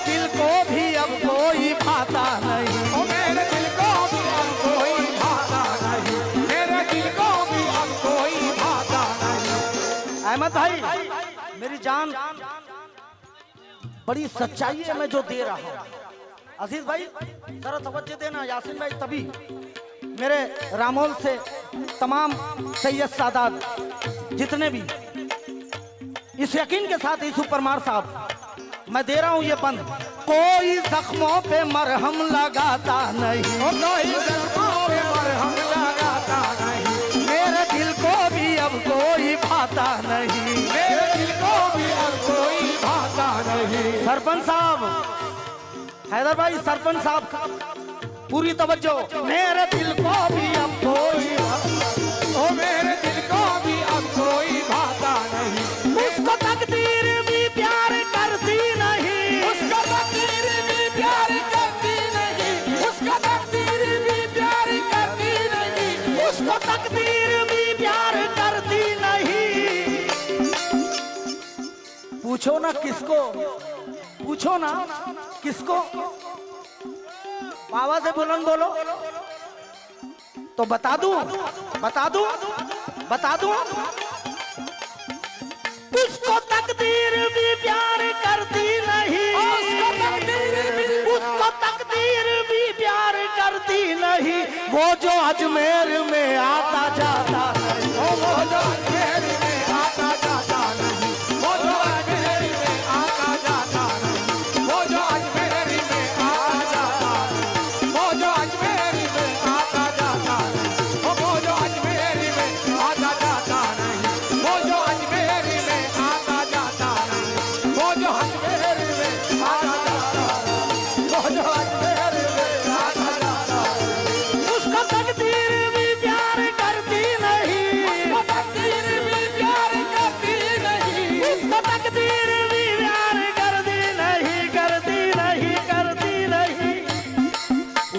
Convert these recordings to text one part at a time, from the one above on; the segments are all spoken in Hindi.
दिल को भी अब कोई भाता नहीं, ओ मेरे दिल को भी अब कोई भाता नहीं, मेरे दिल को भी अब कोई भाता नहीं। अहमद भाई मेरी जान बड़ी सच्चाई है मैं जो दे रहा हूँ। अजीज भाई जरा तवज्जो देना, यासीन भाई तभी मेरे रामोल से तमाम सैयद सादात जितने भी इस यकीन के साथ यीशु परमार साहब मैं दे रहा हूँ ये बंद। कोई जख्मों पे मरहम लगाता नहीं, कोई जख्मों पे मरहम लगाता नहीं, मेरे दिल को भी अब कोई भाता नहीं, मेरे दिल को भी अब कोई भाता नहीं। सरपंच साहब हैदर भाई, सरपंच साहब पूरी तवज्जो। मेरे दिल को भी अब कोई, ओ मेरे दिल को भी अब कोई भाता नहीं, उसको तकदीर भी प्यार करती नहीं, उसका तकदीर भी प्यार करती नहीं, उसका तकदीर भी प्यार करती नहीं, उसको तकदीर भी प्यार करती नहीं। पूछो ना किसको, पूछो ना किसको, बाबा से बुलंद बोलो तो बता दूं, बता दूं, बता दूं। उसको तकदीर भी प्यार करती नहीं, उसको तकदीर भी, उसको तकदीर भी प्यार करती नहीं। वो जो अजमेर में आता जाता नहीं, ओ वो जो अजमेर में आता जाता नहीं, वो जो अजमेर में आता जाता नहीं, वो जो अजमेर में आता जाता नहीं, वो जो अजमेर में आता जाता नहीं, वो जो अजमेर में आता जाता नहीं, वो जो अजमेर में आता जाता नहीं, वो जो अजमेर में आता जाता नहीं, वो जो अजमेर में आता जाता नहीं। उसको तकदीर भी प्यार करती नहीं, उसको तकदीर भी प्यार करती नहीं, उसको तकदीर भी प्यार करती नहीं, करती नहीं, करती नहीं।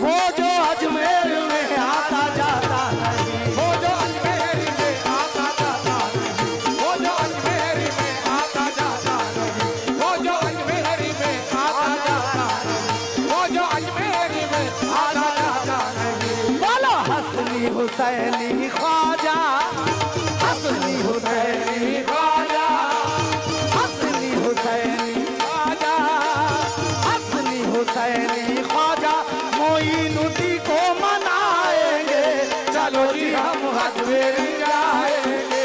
वो जो अजमेर में आता जाता नहीं, वो जो अजमेर में आता जाता नहीं, वो जो अजमेर में आता जाता नहीं, वो जो अजमेर में आता जाता नहीं, वो जो अजमेर में आता जाता नहीं। बोलो हसनी हुसैनी ख्वाजा, हसनी हुसैनी ख्वाजा, हसनी हुसैनी ख्वाजा, हसनी हुसैनी ख्वाजा। मोइनुद्दीन को मनाएंगे, चलो जी हम अजमेर जाएंगे,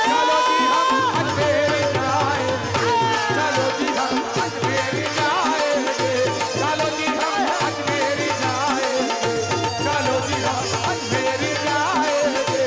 चलो जी हम अजमेर जाएंगे, चलो जी हम अजमेर जाएंगे, चलो जी हम अजमेर जाएंगे, चलो जी हम अजमेर जाएंगे।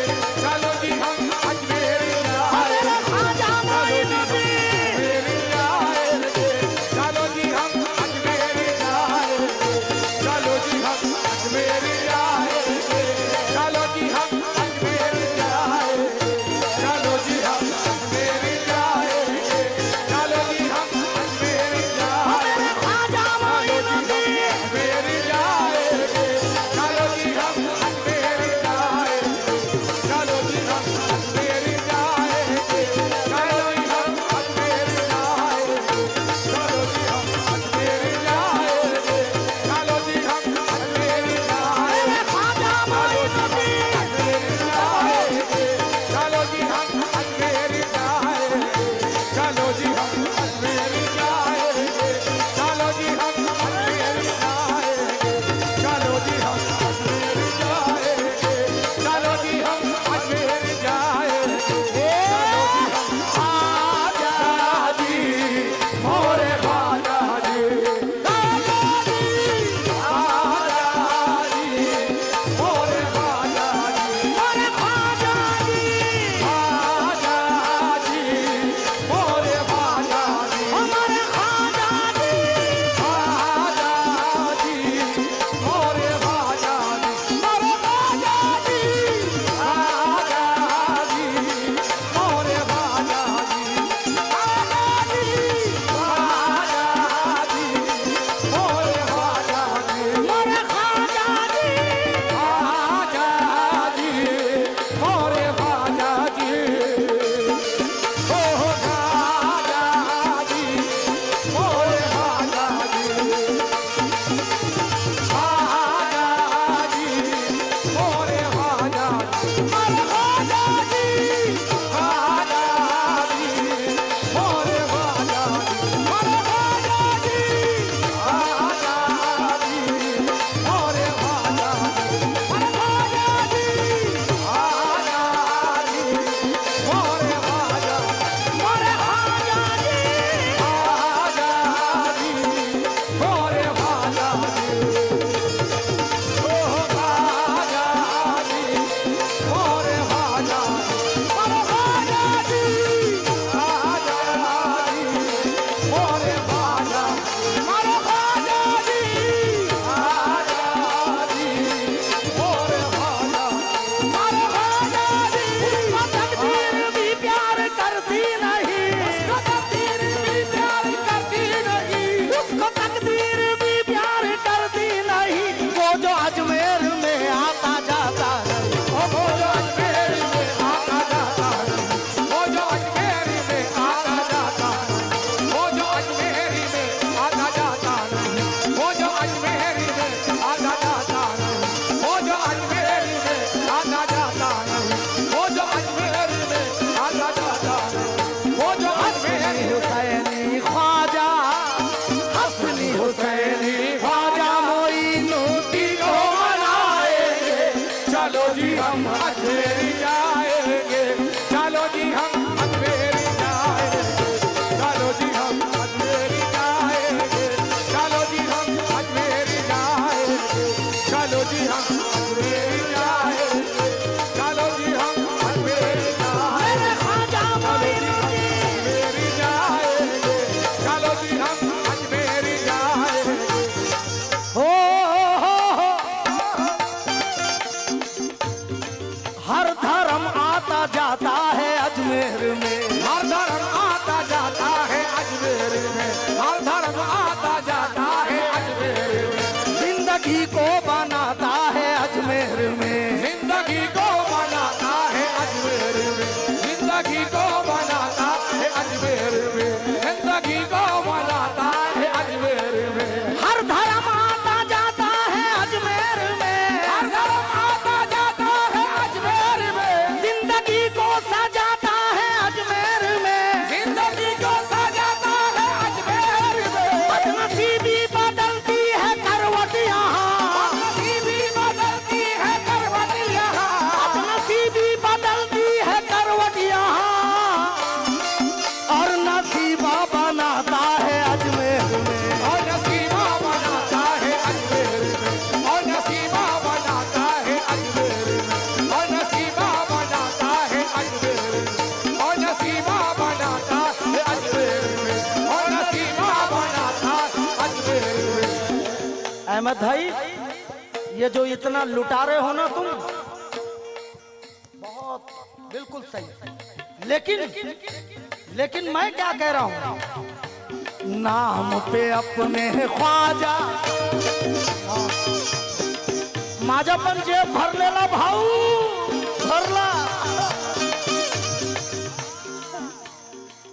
अहमद भाई, ये जो इतना लुटा रहे हो ना तुम, बहुत बिल्कुल सही। लेकिन मैं क्या कह रहा हूं, नाम पे अपने ख्वाजा माझापन जेब भर लेला भाऊ, भरला।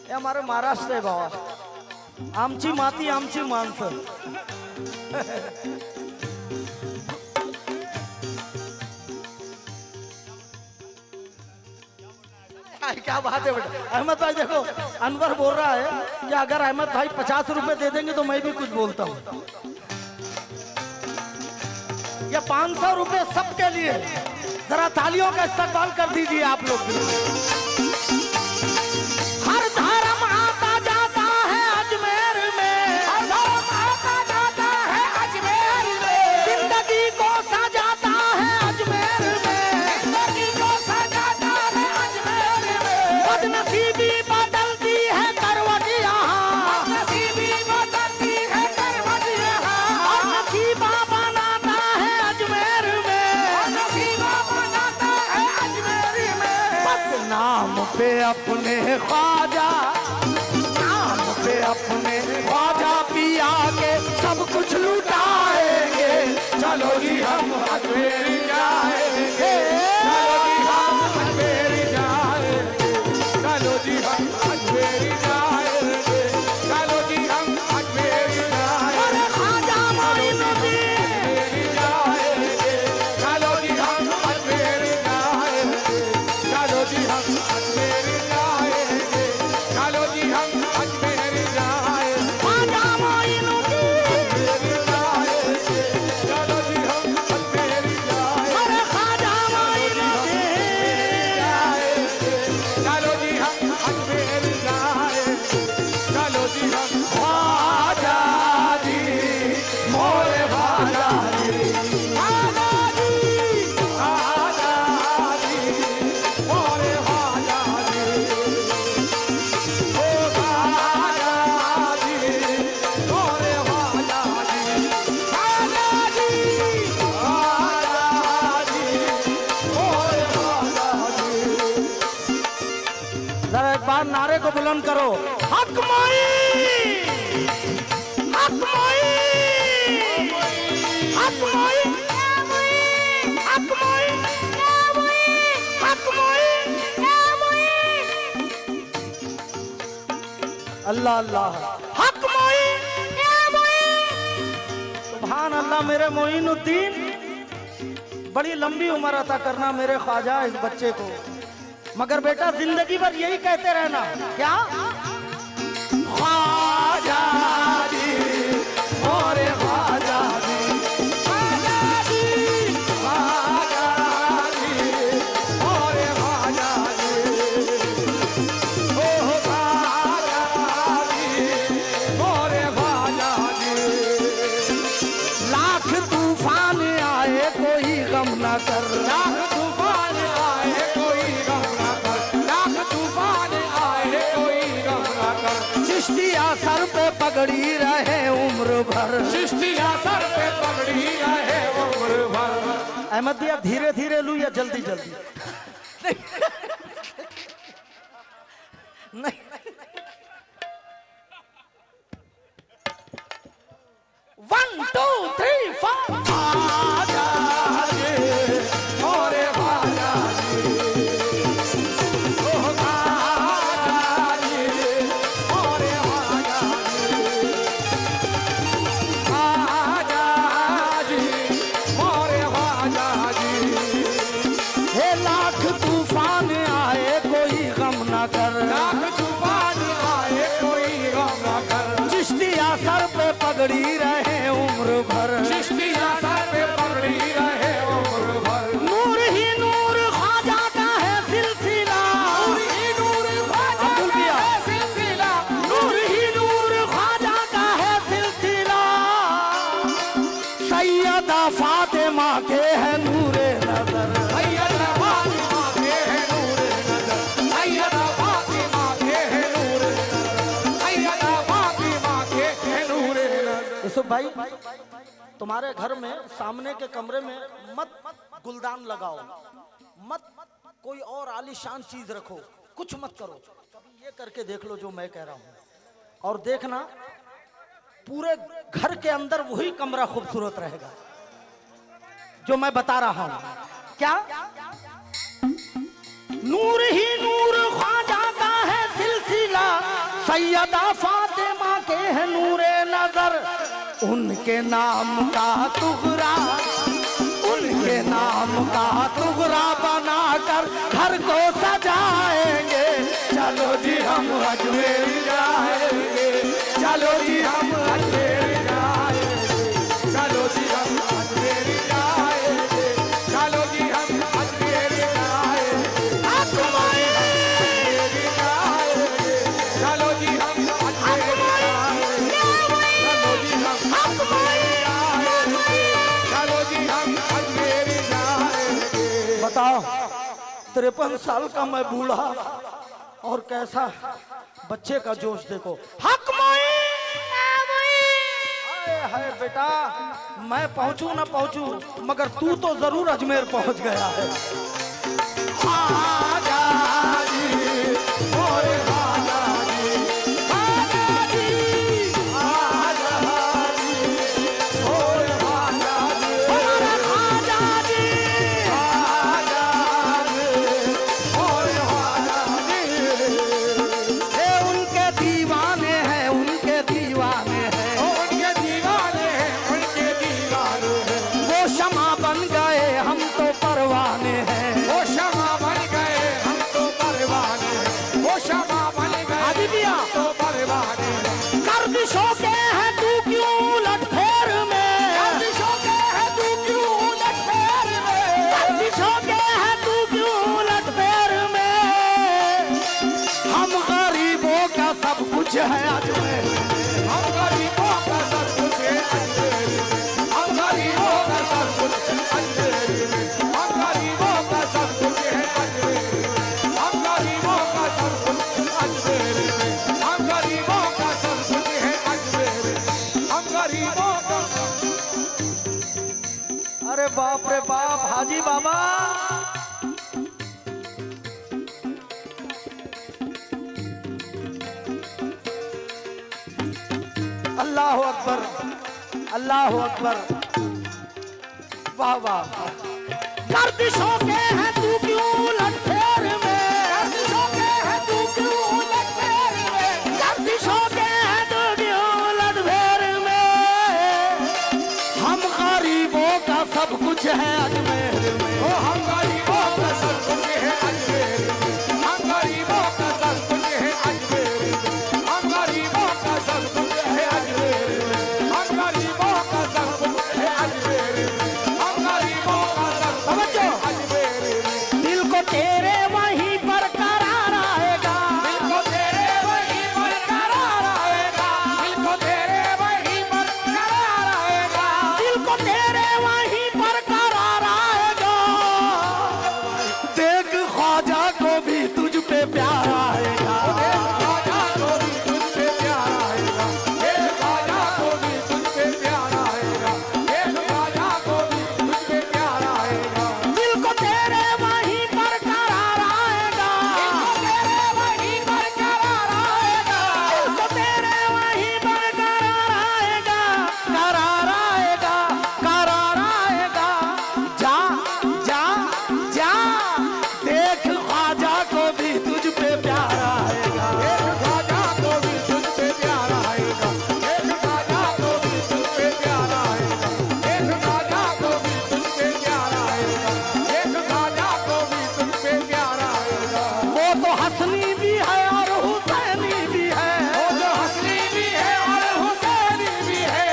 हे हमारे महाराष्ट्र आहे बाबा, आमची माती आमची माणसं। क्या बात है बेटा। अहमद भाई देखो, अनवर बोल रहा है कि अगर अहमद भाई 50 रुपए दे देंगे तो मैं भी कुछ बोलता हूँ। ये 500 रुपए सबके लिए, जरा तालियों का इस्तेमाल कर दीजिए आप लोग भी। हर धर्म आता जाता है अजमेर में, हर धर्म आता जाता है अजमेर में, जिंदगी को सजाता है अजमेर में, जिंदगी को सजाता है अजमेर में, बदनसीबी बदलती है करवट यहाँ, नसीबी बदलती है करवट यहाँ, और नसीबा बनाता है अजमेर में, नसीबा बनाता है अजमेर में। बस नाम पे अपने ख्वाजा, नाम पे अपने ख्वाजा पिया के सब कुछ लुटाएंगे। चलो जी हम अजमेर जाएंगे, चलो जी हम अजमेर जाएंगे, चलो जी हम अजमेर जाएंगे, चलो जी हम अजमेर जाएंगे, अरे ख्वाजा मोइनुद्दीन, जाएंगे, चलो जी हम अजमेर जाएंगे, चलो जी हम अजमेर जाएंगे, चलो जी हम अजमेर जाएंगे, ख्वाजा मोइनुद्दीन, चलो जी हम अजमेर जाएंगे, अरे ख्वाजा मोइनुद्दीन, चलो जी हम अजमेर जाएंगे, चलो जी हम ख्वाजा जी मोरे ख्वाजा जी, ख्वाजा जी मोरे ख्वाजा जी, ओ ख्वाजा जी मोरे ख्वाजा जी, ख्वाजा जी मोरे ख्वाजा जी। जरा एक बार नारे को बुलंद करो, हक मोई, हक मोई, हक मोई, हक मोई, हक मोई, अल्लाह अल्लाह, हक मोई, सुभान अल्लाह। मेरे मोइनुद्दीन, बड़ी लंबी उम्र अता करना मेरे ख्वाजा इस बच्चे को, मगर बेटा जिंदगी भर यही कहते रहना, क्या ख्वाजा जी मोरे ख्वाजा जी, ख्वाजा जी मोरे ख्वाजा जी, ओ ख्वाजा जी मोरे ख्वाजा जी। लाख तूफान आए कोई गम न कर, लाख तूफान आए कोई गम ना कर, लाख तूफान आए कोई गम ना कर, चिश्तिया सर पे पगड़ी रहे उम्र भर। सृष्टिया सर पे पगड़ी रहे उम्र भर। अहमद भैया धीरे धीरे लू या जल्दी जल्दी? नहीं, 1 2 3 4 ख्वाजा जी मोरे ख्वाजा जी, ओ ख्वाजा जी मोरे ख्वाजा जी, ख्वाजा जी मोरे ख्वाजा जी। हे लाख तूफान आए कोई गम न कर, लाख तूफान आए कोई गम ना कर, चिश्तिया सर पे पगड़ी रहे उम्र भर। सृष्टिया सर पे पगड़ी रहे उम्र भर। नूर ही नूर ख्वाजा का है सिलसिला, नूर ही नूर ख्वाजा अब्दुल का भैया। है सिलसिला, नूर ही नूर ख्वाजा का है सिलसिला, सैयदा फातिमा के है नूरे नजर। सैयदा फातिमा के है नूर नजर, सैयदा फातिमा के है नूर नजर, सैयदा फातिमा के है नूर नजर। यूसुफ भाई, तुम्हारे घर में सामने के कमरे में मत गुलदान लगाओ, मत कोई और आलीशान चीज रखो, कुछ मत करो। कभी ये करके देख लो जो मैं कह रहा हूँ, और देखना पूरे घर के अंदर वही कमरा खूबसूरत रहेगा जो मैं बता रहा हूँ। क्या? नूर ही नूर ख्वाजा का है सिलसिला, सैयदा फातिमा के है नूरे नजर, उनके नाम का तुगरा, उनके नाम का तुगरा बनाकर घर को सजाएंगे। चलो जी हम अजमेर जाएंगे, चलो जी हम अजमेर जाएंगे, चलो जी हम अजमेर जाएंगे, चलो जी हम अजमेर जाएंगे, चलो जी हम अजमेर जाएंगे, चलो जी हम अजमेर जाएंगे, चलो जी हम अजमेर जाएंगे। बताओ 53 साल का मैं बूढ़ा और कैसा बच्चे का जोश देखो। हक माई है बेटा, मैं पहुंचू ना पहुंचू मगर तू तो जरूर अजमेर पहुंच गया है। आजा जी, ओए आजा जी, आजा जी, आजा जी, ओए आजा जी, हमारा आजा जी, आजा जी, ओए आजा जी। ये उनके दीवाने हैं, उनके दीवाने हैं, उनके दीवाने हैं, उनके दीवाने हैं। वो शमा बन गए हम तो परवाने हैं, वो शमा बन गए हम तो परवाने हैं, वो शमा बन गए हम तो परवाने हैं। गर्दिशों के हैं तू क्यों उलट फेर में, गर्दिशों के हैं तू क्यों उलट फेर में, गर्दिशों के हैं तू क्यों उलट फेर में। हम गरीबों का सब कुछ है अजमेर में, हम गरीबों का सब कुछ है अजमेर में, हम गरीबों का सब कुछ है अजमेर में, हम गरीबों का सब कुछ है अजमेर में, हम गरीबों का सब कुछ है अजमेर में, हम गरीबों का सब कुछ है अजमेर में, हम गरीबों का। अरे बाप रे बाप हाजी बाबा, अल्लाह अकबर, अल्लाह अकबर, वाह वाह। गर्दिशों के हैं तू क्यों उलट फेर में, गर्दिशों के हैं तू क्यों उलट फेर में, गर्दिशों के हैं तू क्यों उलट फेर में। हम गरीबों का सब कुछ है अजमेर में, ओ हम गरीबों का सब कुछ है अजमेर में, हम गरीबों का सब कुछ है अजमेर में, हम गरीबों का सब कुछ है अजमेर में, हम गरीबों का सब कुछ है अजमेर में, हम गरीबों का सब कुछ है अजमेर में। दिल को तेरे वहीं पर करार आएगा, दिल को तेरे वहीं पर करार आएगा, दिल को तेरे वहीं पर करार आएगा, दिल को तेरे वहीं पर करार आएगा। देख ख्वाजा को भी तुझ पे प्यार आएगा, ख्वाजा को भी तुझ पे प्यार आएगा, ख्वाजा को भी तुझ पे प्यार आएगा, ख्वाजा को भी तुझ पे प्यार आएगा। दिल को तेरे वहीं पर करार आएगा, दिल को तेरे वहीं पर करार आएगा, दिल को तेरे वहीं पर करार आएगा, करार आएगा, करार आएगा। जा जा जा, देख ख्वाजा को भी तुझ पे प्यार आएगा, ख्वाजा को भी तुझ पे प्यार आएगा, ख्वाजा को भी तुझ पे प्यार आएगा, ख्वाजा को भी तुझ पे प्यार आएगा, ख्वाजा को भी तुझ पे प्यार आएगा। वो तो हसनी भी है और हुसैनी भी है, वो तो हसनी भी है और हुसैनी भी है।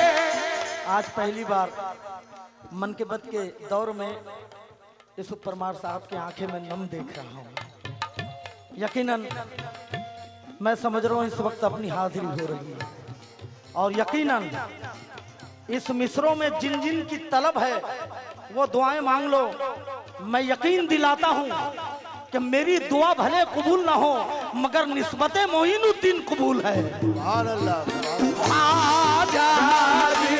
आज पहली बार मन के बत के दौर में यूसुफ परमार साहब की आंखें में नम देख रहा हूँ। यकीनन मैं समझ रहा हूँ इस वक्त अपनी हाजिरी हो रही है, और यकीनन इस मिसरों में जिन जिन की तलब है वो दुआएं मांग लो। मैं यकीन दिलाता हूँ कि मेरी दुआ भले कबूल ना हो मगर निस्बत मोइनुद्दीन कबूल है। आजा जी,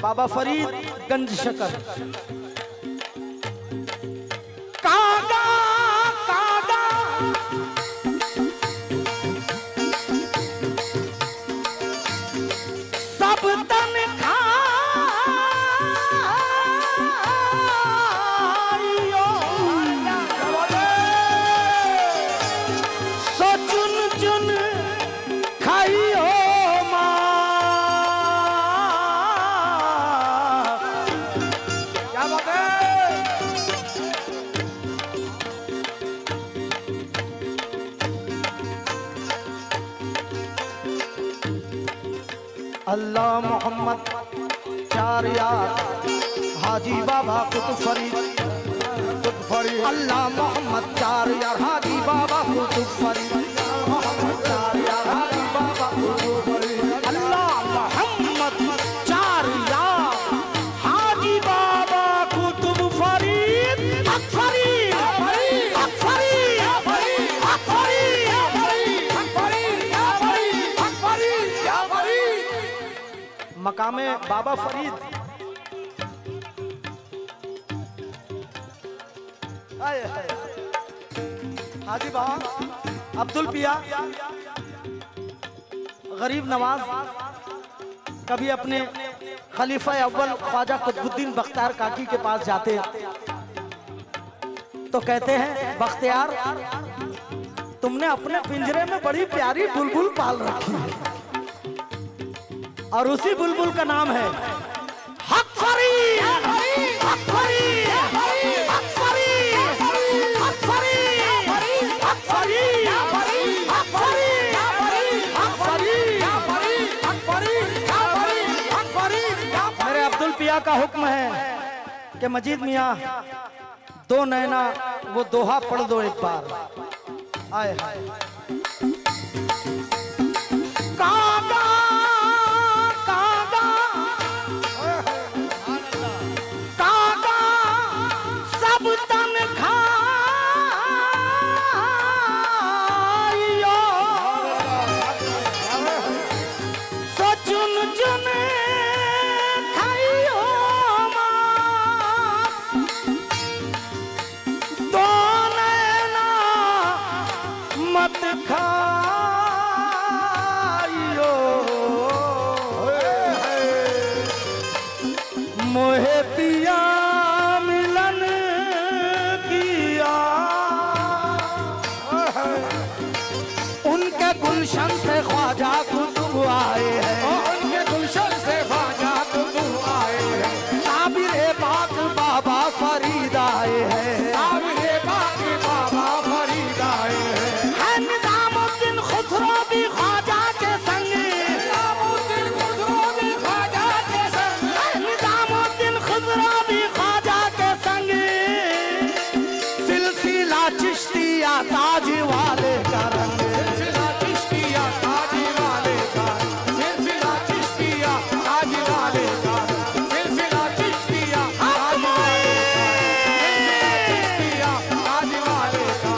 बाबा फरीद गंज शकर। कागा कागा सब तन खाइयो सो चुन चुन खाइयो क्या बात है? अल्लाह मोहम्मद चार यार हाजी बाबा कुतुब फरीद अल्लाह मोहम्मद चार यार हाजी बाबा कुतुब फरीद मोहम्मद चार यार हाजी बाबा कुतुब फरीद अल्लाह मोहम्मद चार यार हाजी बाबा कुतुब फरीद हक फरीद हक फरीद हक फरीद मकामे बाबा फरीद। आए हाय हाजी बाबा अब्दुल पिया गरीब नवाज कभी अपने खलीफा अव्वल ख्वाजा कुतुबुद्दीन बख्तियार काकी के पास जाते तो कहते हैं बख्तियार तुमने अपने पिंजरे में बड़ी प्यारी बुलबुल पाल रखी है और उसी बुलबुल का नाम है हक फरीद हक फरीद हक फरीद हक फरीद हक फरीद हक फरीद। मेरे अब्दुल पिया का हुक्म है कि मजीद मियाँ दो नैना वो दोहा पढ़ दो एक बार। आए हाय कागा कागा सब तन खाइयो सो चुन चुन खाइयो दो नैना मत खाइयो मोहे पिया मिलन किया उनके गुलशन से ख्वाजा कुतुब आए हैं उनके गुलशन से ख्वाजा कुतुब आए हैं साबिर पाक बाबा फरीद आए हैं साबिर पाक बाबा फरीद आए हैं है निजामुद्दीन खुसरो भी ख्वाजा के संग निजामुद्दीन खुसरो भी ख्वाजा के संग निजामुद्दीन खुसरो भी ख्वाजा के संग सिलसिला चिश्तिया ताज वाले का रंग सिलसिला चिश्तिया ताज वाले का सिलसिला चिश्तिया ताज वाले का सिलसिला चिश्तिया ताज वाले का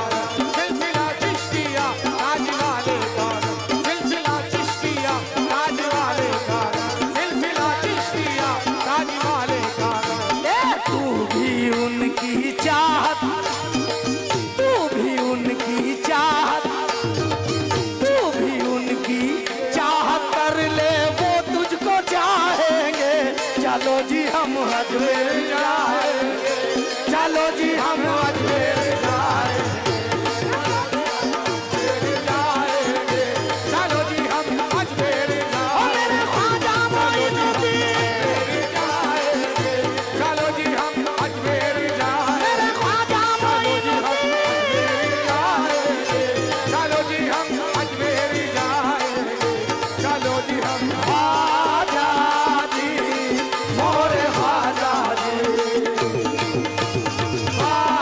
सिलसिला चिश्तिया ताज वाले का सिलसिला चिश्तिया ताज वाले का सिलसिला चिश्तिया ताज वाले का तू भी उनकी चाहत तू भी उनकी चाहत तू भी उनकी चाहत कर ले वो तुझको चाहेंगे चलो जी हम अजमेर जाएंगे चलो जी हम अजमेर जाएंगे चलो जी हम अजमेर ओ मेरे ख्वाजा मोइनुद्दीन चलो जी हम अजमेर जाए मेरे ख्वाजा मोइनुद्दीन चलो जी हम अजमेर जाए चलो जी हम ख्वाजा जी मोरे ख्वाजा जी ख्वाजा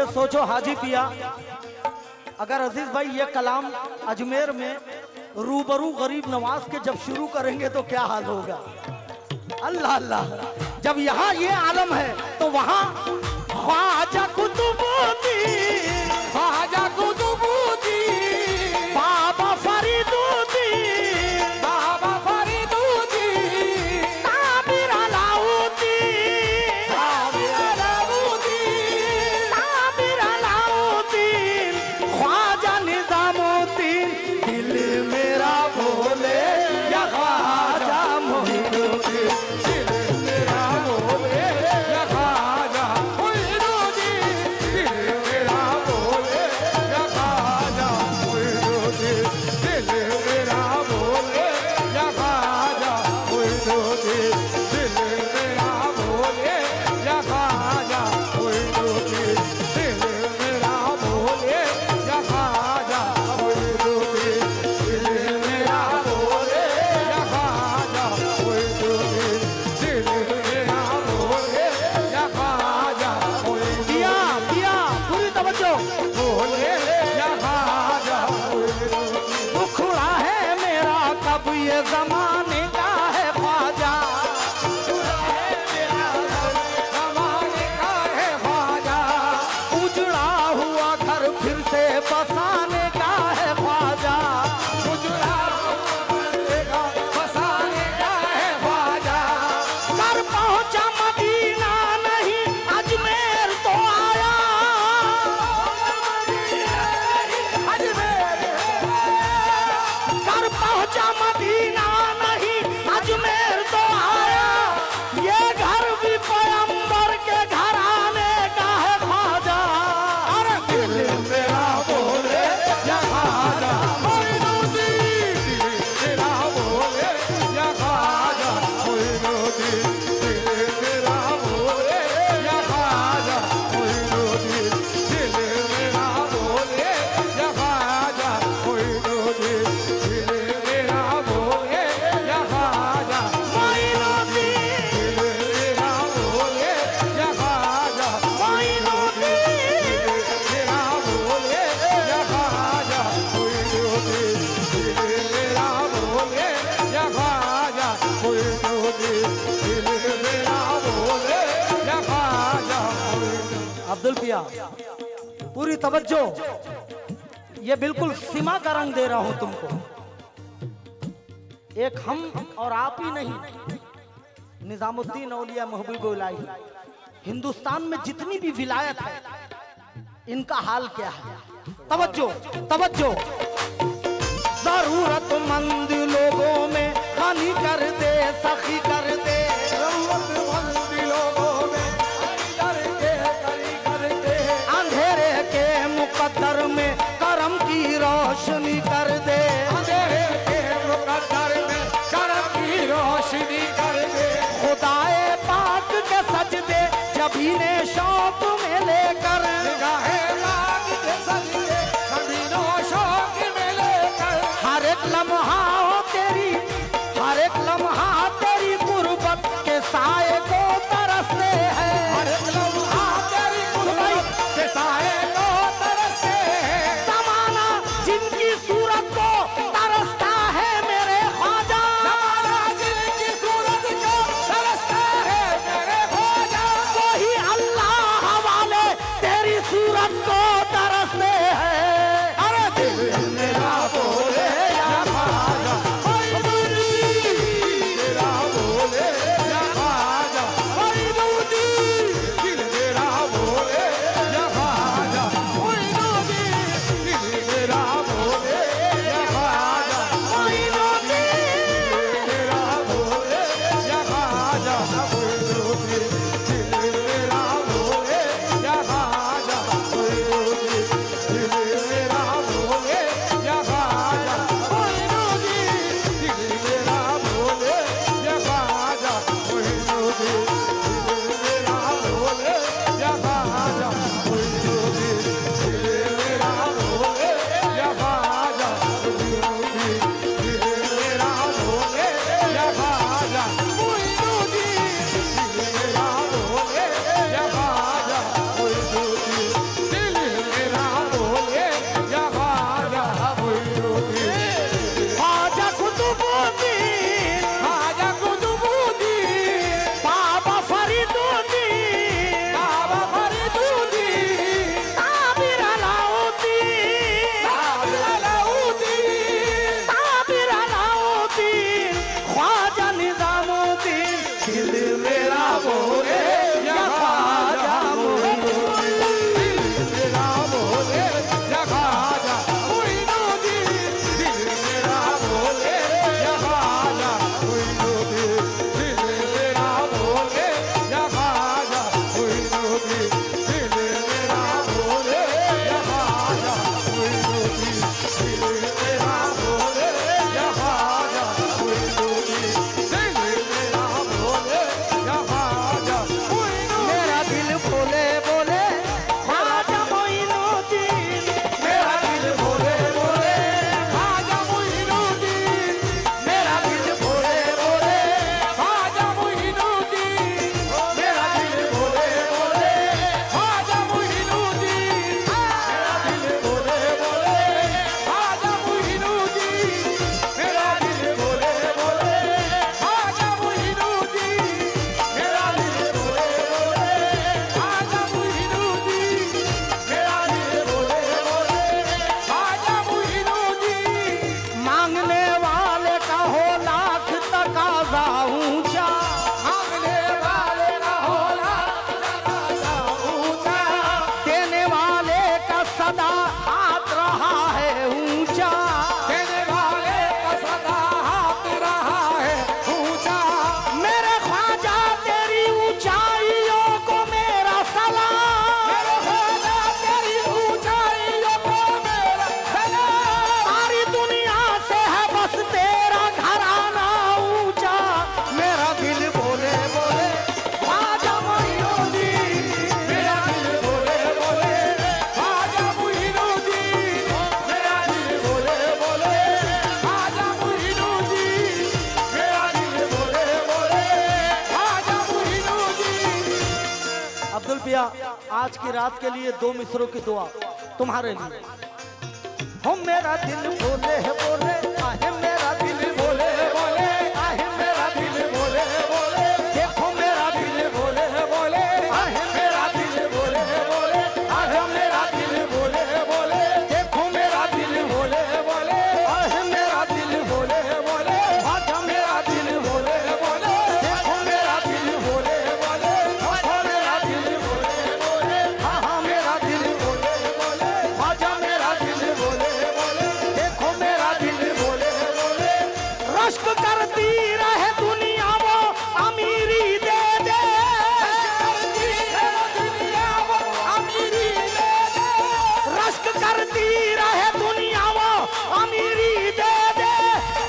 ये सोचो हाजी पिया, अगर अजीज भाई ये कलाम अजमेर में रूबरू गरीब नवाज के जब शुरू करेंगे तो क्या हाल होगा। अल्लाह अल्लाह, जब यहाँ ये आलम है तो वहाँ ख्वाजा कुतुबुद्दीन, ख्वाजा कुतुबुद्दीन, बाबा फरीदुद्दीन, बाबा फरीदुद्दीन, साबिर अलाउद्दीन, साबिर अलाउद्दीन, साबिर अलाउद्दीन, ख्वाजा निजामुद्दीन, दिल मेरा बोले या ख्वाजा मोइनुद्दीन। जमाने का है ख्वाजा, जमाने का है ख्वाजा, उजड़ा हुआ घर फिर से बसाने का है ख्वाजा, उजड़ा बसाने का है ख्वाजा, घर पहुंचा मदीना नहीं अजमेर तो आया, अजमेर घर पहुंचा मदीना नहीं अजमेर तो आया, ये घर भी पैगंबर के घराने का है ख्वाजा। अरे दिल मेरा बोले या ख्वाजा मोइनुद्दीन, दिल मेरा बोले या ख्वाजा मोइनुद्दीन, दिल मेरा बोले या ख्वाजा मोइनुद्दीन, दिल मेरा बोले या ख्वाजा मोइनुद्दीन, दिल मेरा बोले या ख्वाजा मोइनुद्दीन, दिल मेरा बोले या ख्वाजा मोइनुद्दीन, मेरा बोले या ख्वाजा मोइनुद्दीन, दिल मेरा बोले या ख्वाजा मोइनुद्दीन, दिल मेरा बोले या ख्वाजा मोइनुद्दीन। अब्दुल पिया पूरी तवज्जो, ये बिल्कुल सीमा का रंग दे रहा हूं तुमको। एक हम और आप ही नहीं, निजामुद्दीन औलिया महबूब इलाही, हिंदुस्तान में जितनी भी विलायत है इनका हाल क्या है। तवज्जो तवज्जो, जरूरतमंद लोगों में गनी कर दे, सखी कर दे, जरूरतमंद लोगों में करके अंधेरे के मुकद्दर में करम की रोशनी कर दे, अंधेरे के मुकद्दर में करम की रोशनी कर दे, खुदाए पाक के सजदे जब ने शौक में लेकर, निगाहे लाग के सजदे कमीनो शौक में लेकर, हर एक लम्हा हो तेरी, हर एक लम्हा तेरी गुर्बत के साए को तरसते हैं, हर एक लम्हा तेरी गुर्बत के साए को तरसते हैं, जमाना जिनकी सूरत को तरसता है मेरे ख्वाजा, जमाना जिनकी सूरत को तरसता है मेरे ख्वाजा, वही अल्लाह हवाले तेरी सूरत को तरसते हैं। अरे दिल मेरा बोले या ख्वाजा मोइनुद्दीन, मेरा बोले या ख्वाजा मोइनुद्दीन, दिल मेरा बोले या ख्वाजा मोइनुद्दीन, दिल मेरा बोले या ख्वाजा मोइनुद्दीन, मेरा बोले या ख्वाजा मोइनुद्दीन, दिल मेरा बोले या ख्वाजा मोइनुद्दीन, आज की रात के लिए 2 मिसरों की दुआ तुम्हारे लिए। हो मेरा दिल बोले है बोले, आहे मेरा दिल बोले बोले, आहे मेरा दिल बोले बोले, देखो मेरा दिल बोले बोले, आहे मेरा दिल बोले बोले, आहे मेरा दिल बोले बोले, देखो मेरा दिल बोले बोले, आहे मेरा दिल बोले बोले, आजा मेरा दिल बोले बोले, देखो मेरा दिल बोले बोले, आजा मेरा दिल बोले बोले, हाँ हाँ मेरा दिल बोले बोले, आजा मेरा दिल बोले बोले, देखो मेरा दिल बोले बोले, रश्क करती रहे दुनिया वो अमीरी दे दे, रश्क करती रहे दुनिया वो अमीरी दे दे,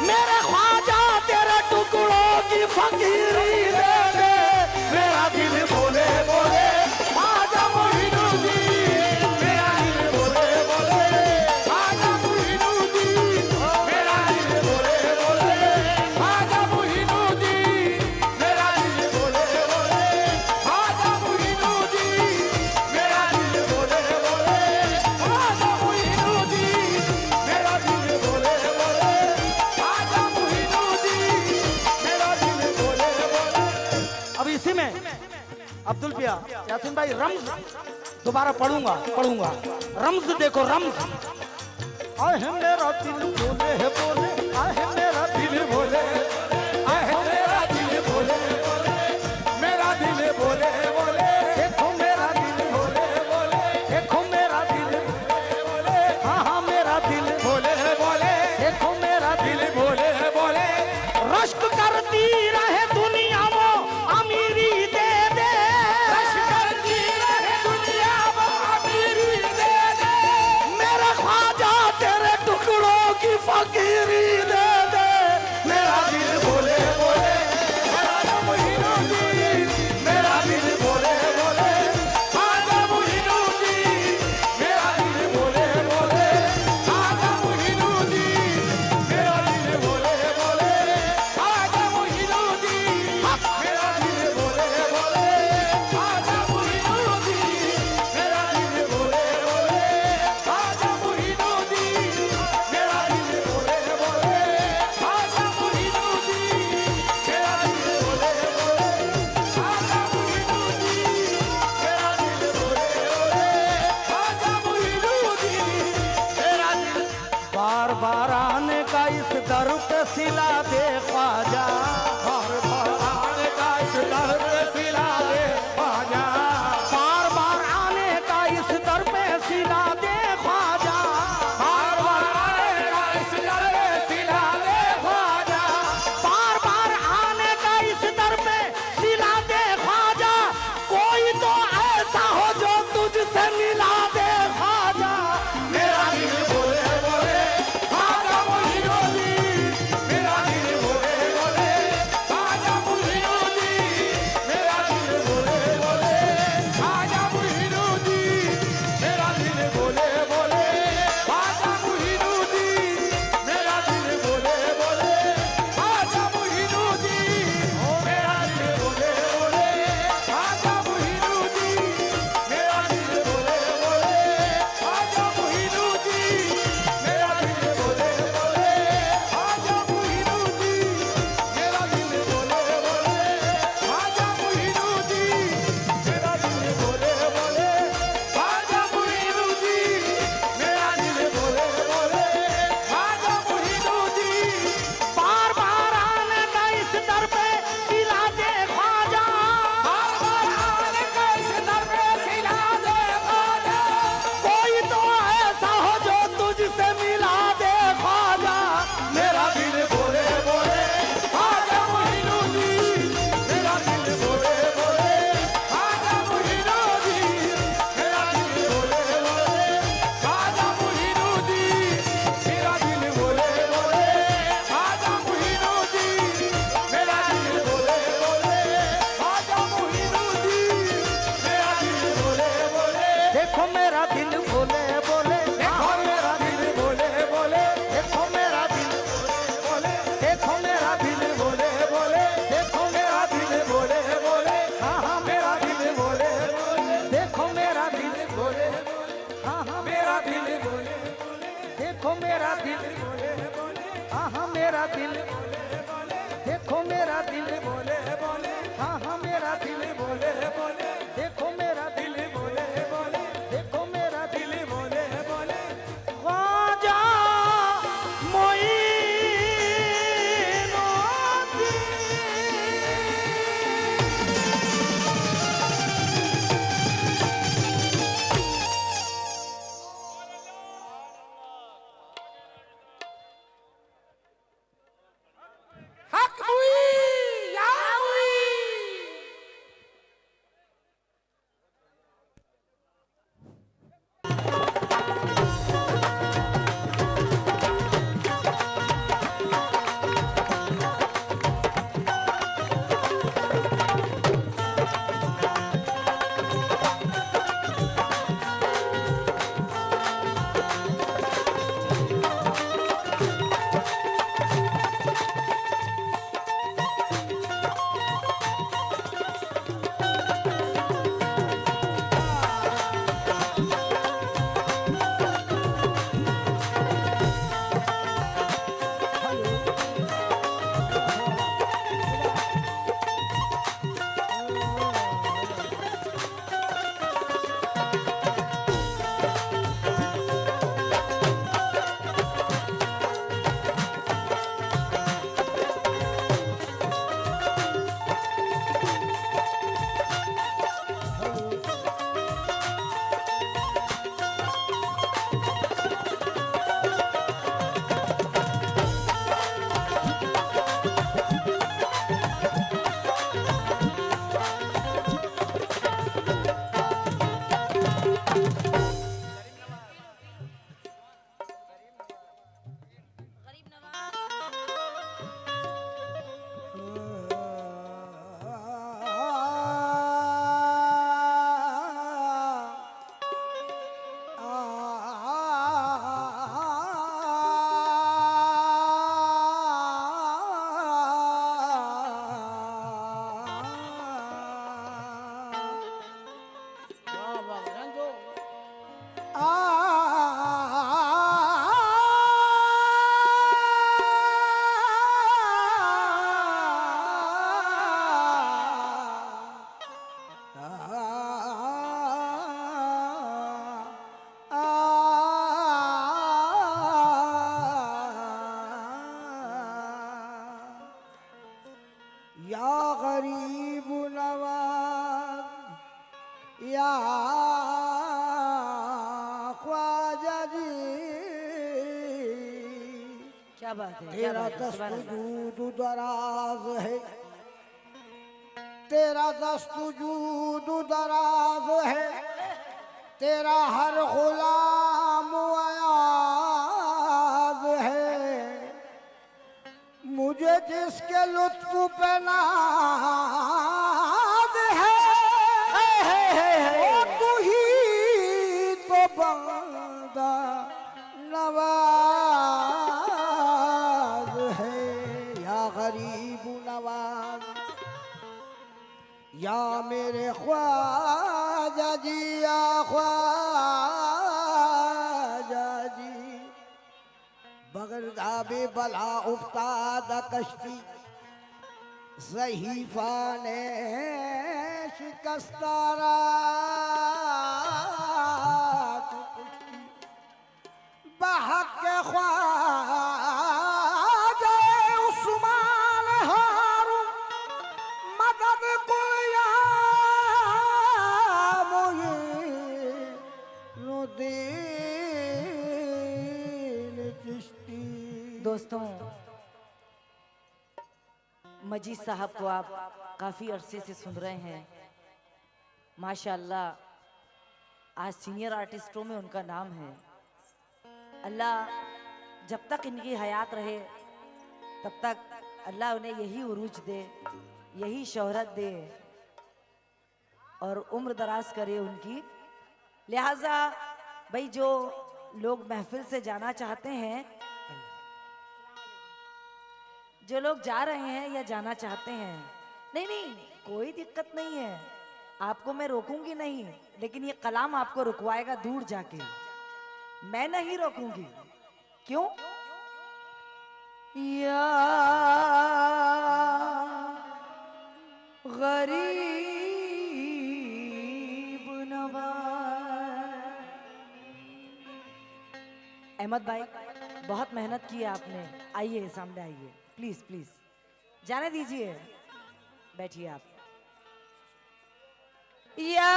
मेरे ख्वाजा तेरे टुकड़ों की फकीरी दे दे, मेरा दिल बोले बोले आजा मोहिनुद्दीन, मेरा दिल बोले बोले, आजा मोहिनुद्दीन, मेरा दिल बोले बोले, आजा मोहिनुद्दीन, मेरा दिल बोले बोले, आजा मोहिनुद्दीन, मेरा दिल बोले बोले, आजा मोहिनुद्दीन, मेरा दिल बोले बोले, आजा मोहिनुद्दीन, मेरा दिल बोले बोले। अब इसी में अब्दुल पिया यासीन भाई रम्ज दोबारा पढ़ूंगा रम्ज देखो रम्ज। आहे मेरा दिल बोले है बोले, आहे मेरा दिल दिल बोले, आहे मेरा दिल बोले बोले, मेरा दिल बोले बोले, देखो मेरा दिल बोले बोले, देखो मेरा दिल बोले, हाँ हाँ मेरा दिल बोले बोले, देखो मेरा दिल दिल बोले बोले, रश्क करती रहे दुनिया वो अमीरी दे दे, करती रहे दुनिया वो अमीरी दे दे, मेरे ख्वाजा तेरे टुकड़ों की फकीरी दे दे, मेरा दिल बोले बोले, आजा मोहिनुद्दीन, मेरा दिल बोले बोले, आजा मोहिनुद्दीन, मेरा दिल बोले बोले, आजा मोहिनुद्दीन, मेरा दिल बोले बोले, आजा मोहिनुद्दीन, मेरा दिल बोले बोले, आजा मोहिनुद्दीन, मेरा दिल बोले बोले, आजा मोहिनुद्दीन, मेरा दिल बोले बोले, आजा मोहिनुद्दीन, मेरा दिल बोले बोले, आजा मोहिनुद्दीन, मेरा दिल बोले बोले, आजा मोहिनुद्दीन, मेरा दिल। बार बार आने का इस दर पे सिला दे ख्वाजा, बार बार आने का इस दर पे सिला दे ख्वाजा, बार बार आने का इस दर पे सिला दे ख्वाजा, बार बार आने का इस दर पे सिला दे ख्वाजा, बार बार आने का इस दर पे सिला दे ख्वाजा, कोई तो ऐसा हो जो तुझसे मिला दे ख्वाजा, मेरा दिल बोले बोले, आजा मोहिनुद्दीन, मेरा हाँ हाँ मेरा दिल बोले बोले देखो मेरा दिल बोले बोले हाँ हाँ मेरा दिल बोले देखो मेरा दिल बोले बोले हाँ हाँ मेरा दिल बोले बोले देखो मेरा दिल दिल बोले बोले देखो मेरा दिल दिल बोले बोले ख्वाजा मोइनुद्दीन हक हुई या हुई या गरीब नवाज या ख्वाजा जी क्या बात है, क्या तेरा बात है, सुभान अल्लाह। दस्तूद दराज है, तेरा दस्तूद दराज है, तेरा हर गुलाम अयाज है, मुझे जिसके लुत्फ पे नाज है, वो तू ही तो बंदा नवाज है। या गरीब नवाज या मेरे ख्वाजा जी, या ख्वाजा जी, बगरदाबे बला उफ्ताद कश्ती, सहीफा ने शिकस्तारा बहक के ख्वाजा उस्मान हारून मदद कुल या मोइनुद्दीन चिश्ती। दोस्तों, मजीद साहब को आप काफी अरसे से सुन रहे हैं। माशाअल्लाह, आज सीनियर आर्टिस्टों में उनका नाम है। अल्लाह जब तक इनकी हयात रहे तब तक अल्लाह उन्हें यही उरूज दे, यही शोहरत दे और उम्र दराज करे उनकी। लिहाजा भाई, जो लोग महफिल से जाना चाहते हैं, जो लोग जा रहे हैं या जाना चाहते हैं, नहीं नहीं, कोई दिक्कत नहीं है। आपको मैं रोकूंगी नहीं, लेकिन ये कलाम आपको रुकवाएगा दूर जाके। मैं नहीं रोकूंगी। क्यों? या गरीब नवाज। अहमद भाई, बहुत मेहनत की है आपने। आइए सामने आइए, प्लीज प्लीज। जाने दीजिए, बैठिए आप। या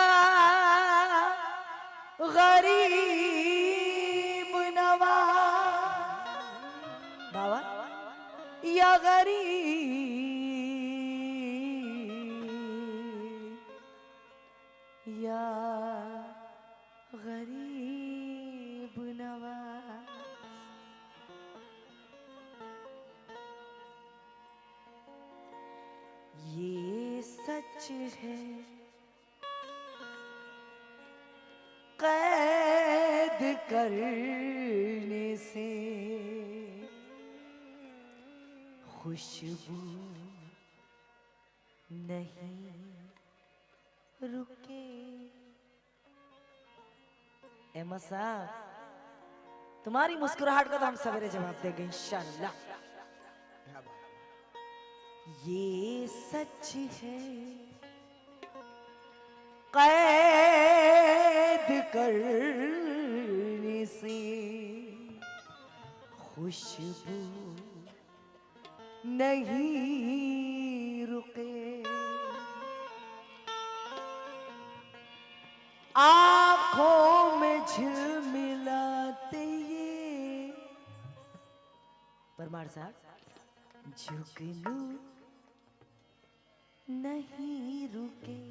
गरीब नवाज बाबा, या गरीब, या गरीब नवाज। ये सच है कैद करने से खुशबू नहीं रुके। अहमद साहब, तुम्हारी मुस्कुराहट का तो हम सवेरे जवाब देंगे इंशाल्लाह। ये सच है कैद करने से खुशबू नहीं रुके। आंखों में झिलमिलाते ये परमार साहब झुकनू नहीं रुके।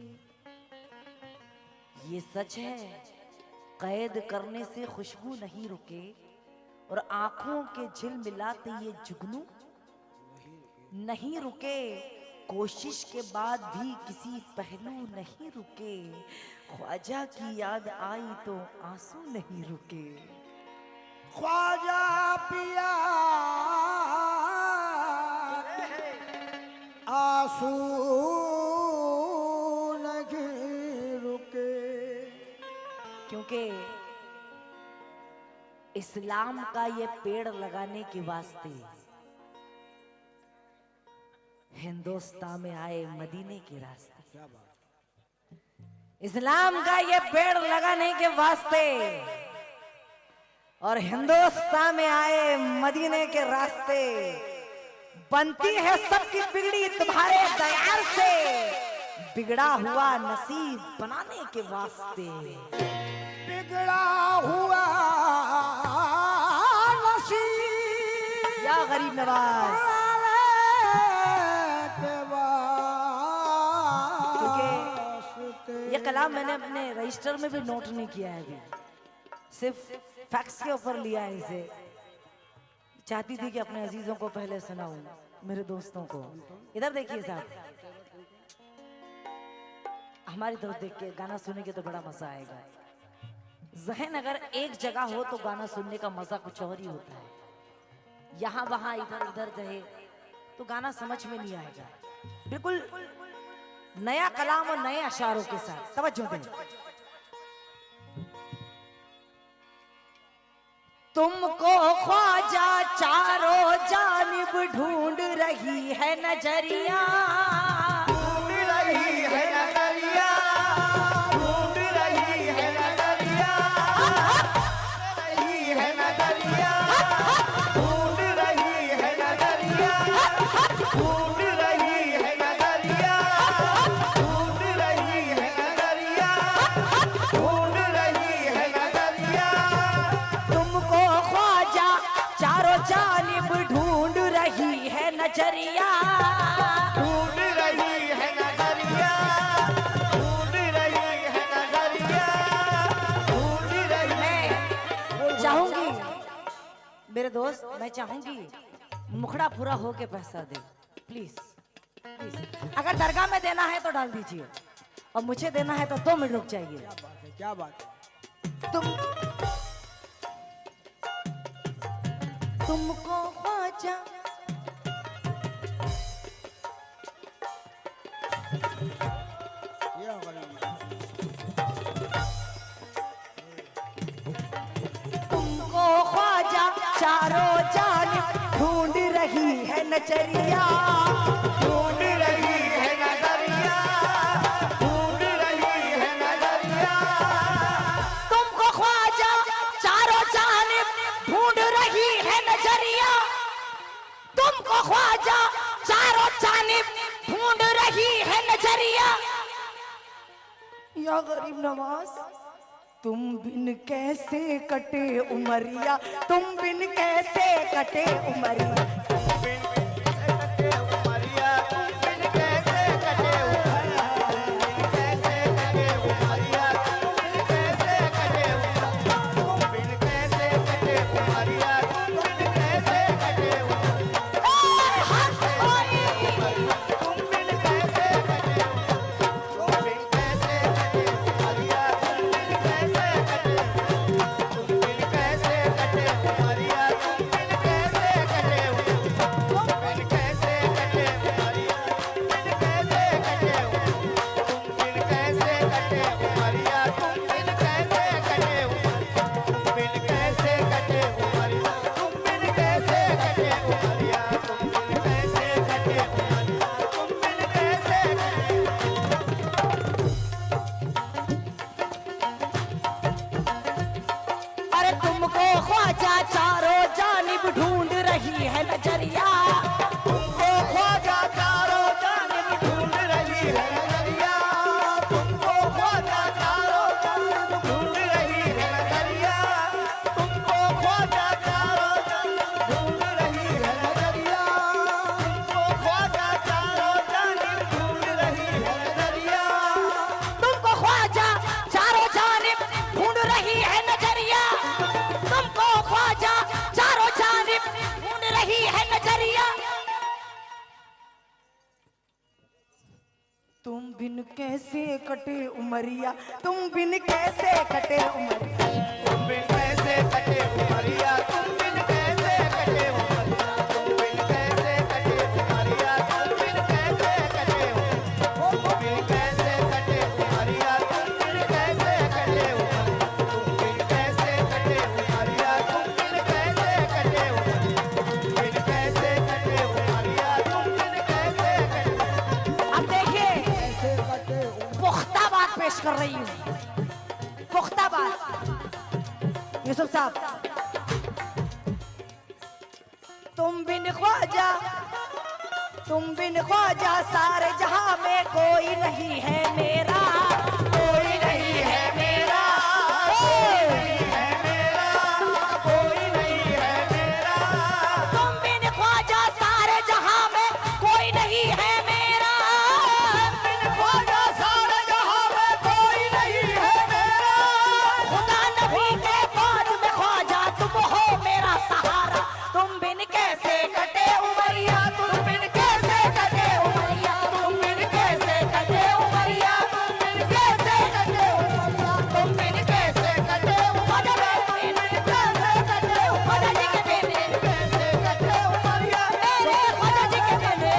ये सच है कैद करने से खुशबू नहीं रुके, और आंखों के झिलमिलाते ये जुगनू नहीं रुके। कोशिश के बाद भी किसी पहलू नहीं रुके। ख्वाजा की याद आई तो आंसू नहीं रुके। ख्वाजा पिया आंसू नहीं रुके। क्योंकि इस्लाम का ये पेड़ लगाने के वास्ते हिंदुस्तान में आए मदीने के रास्ते। इस्लाम का ये पेड़ लगाने के वास्ते और हिंदुस्तान में आए मदीने के रास्ते। बनती है सबकी बिगड़ी तुम्हारे दयाल से, बिगड़ा हुआ नसीब बनाने के वास्ते। बिगड़ा हुआ नसीब या गरीब नवाज। ये कलाम मैंने अपने रजिस्टर में भी नोट नहीं किया है अभी, सिर्फ फैक्स के ऊपर लिया है इसे। चाहती थी कि अपने अजीजों को पहले सुनाऊं, मेरे दोस्तों को। इधर देखिए साहब, हमारी तरफ देख के गाना सुनेंगे तो बड़ा मजा आएगा। जहन अगर एक जगह हो तो गाना सुनने का मजा कुछ और ही होता है। यहाँ वहां इधर उधर रहे तो गाना समझ में नहीं आएगा। बिल्कुल नया कलाम और नए अशारों के साथ तवज्जो दें। तुमको ख्वाजा चारों जानिब ढूंढ रही है नजरिया, ढूंढ रही है नजरिया, ढूंढ रही है नजरिया, रही है नजरिया, ढूंढ रही है नजरिया, ढूंढ रही है नजरिया, ढूंढ रही है नजरिया, ढूंढ रही है नजरिया। तुमको ख्वाजा चारों जानिब ढूंढ रही है नजरिया, ढूंढ रही है नजरिया, ढूंढ रही है नजरिया, ढूंढ रही है। चाहूंगी मेरे दोस्त, मैं चाहूंगी मुखड़ा पूरा हो के पैसा दे प्लीज प्लीज। अगर दरगाह में देना है तो डाल दीजिए, और मुझे देना है तो 2 मिनट रुक जाइए। क्या बात है? तुमको ख्वाजा ये गरीब चारों जानिब ढूंढ रही है नजरिया, ढूंढ रही है नजरिया, ढूंढ रही है नजरिया। तुमको ख्वाजा चारों जानिब ढूंढ रही है नजरिया, तुमको ख्वाजा चारों जानिब ढूंढ रही है नजरिया। या गरीब नवाज तुम बिन कैसे कटे उमरिया, तुम बिन कैसे कटे उमरिया। नजरिया तुमको ख्वाजा चारों जानिब ढूंढ रही है नजरिया, तुमको ख्वाजा चारों जानिब ढूंढ रही है नजरिया, तुमको ख्वाजा चारों जानिब ढूंढ रही है नजरिया, तुमको ख्वाजा चारों जानिब ढूंढ रही है नजरिया, तुमको ख्वाजा चारों जानिब ढूंढ रही है नजरिया, तुमको ख्वाजा चारों जानिब ढूंढ रही है नजरिया। तुम बिन कैसे कटे उमरिया, तुम बिन कैसे कटे उमरिया, तुम बिन कैसे कटे उमरिया, तुम बिन कैसे कटे उमरिया, तुम बिन कैसे कटे उमरिया, तुम बिन कैसे कटे उमरिया, तुम बिन कैसे कटे उमरिया, तुम बिन कैसे कटे उमरिया, तुम बिन कैसे कटे उमरिया, तुम बिन कैसे कटे उमरिया, तुम बिन कैसे कटे उमरिया, तुम बिन कैसे कटे। अब देखिए पुख्ता बात पेश कर रही हूँ, पुख्ता बात। यूसुफ साहब तुम बिन ख्वाजा सारे जहां में कोई नहीं है मेरा, कोई नहीं है मेरा, कोई नहीं है मेरा, कोई नहीं है मेरा, तुम बिन ख्वाजा सारे जहां में कोई नहीं है मेरा, बिन ख्वाजा सारे जहां में कोई नहीं है मेरा, खुदा नबी के बाद में ख्वाजा तुम हो मेरा सहारा। तुम बिन कैसे कटे उमरिया, तुम बिन कैसे कटे उमरिया, तुम बिन कैसे कटे उमरिया, तुम बिन कैसे कटे उमरिया, तुम बिन कैसे कटे उमरिया, तुम बिन कैसे कटे उमरिया जी के बेटे, कैसे कटे उमरिया, मेरे ख्वाजा जी के बेटे,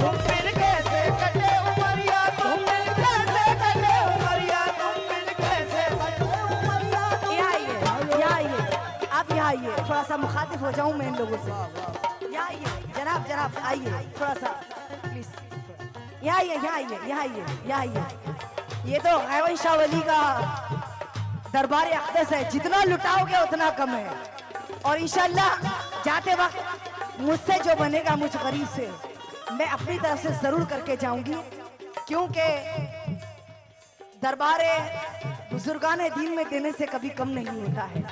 तुम बिन कैसे कटे उमरिया, तुम बिन कैसे कटे उमरिया, तुम बिन कैसे कटे उमरिया। यहाँ आइए, यहाँ आइए, आप यहाँ आइए, थोड़ा सा मुखातिब हो जाऊं मैं इन लोगों से। यहाँ आइए जनाब, जनाब आइए थोड़ा सा प्लीज, यहाँ आइए, यहाँ आइए, यहाँ आइए, यहाँ आइए। ये तो गैवन शाह वली का दरबार अक़दस है, जितना लुटाओगे उतना कम है। और इंशाल्लाह जाते वक्त मुझसे जो बनेगा मुझ गरीब से, मैं अपनी तरफ से जरूर करके जाऊंगी, क्योंकि दरबारे बुजुर्गाने दीन में देने से कभी कम नहीं होता है।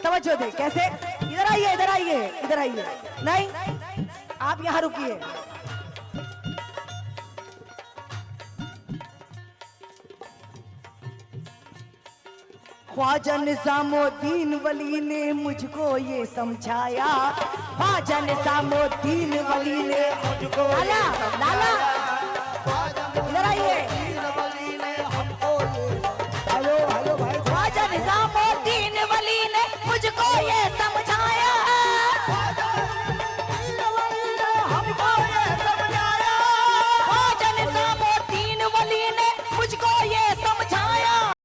तवज्जो दे, कैसे? इधर आइए, इधर आइए, इधर आइए। नहीं, आप यहाँ रुकिए। ख्वाजा निजामुद्दीन वली ने मुझको ये समझाया, ख्वाजा निजामुद्दीन वली ने मुझको लाला, लाला इधर आइए। हेलो हेलो भाई, ख्वाजा निजामुद्दीन वली ने मुझको ये समझाया, हमको ये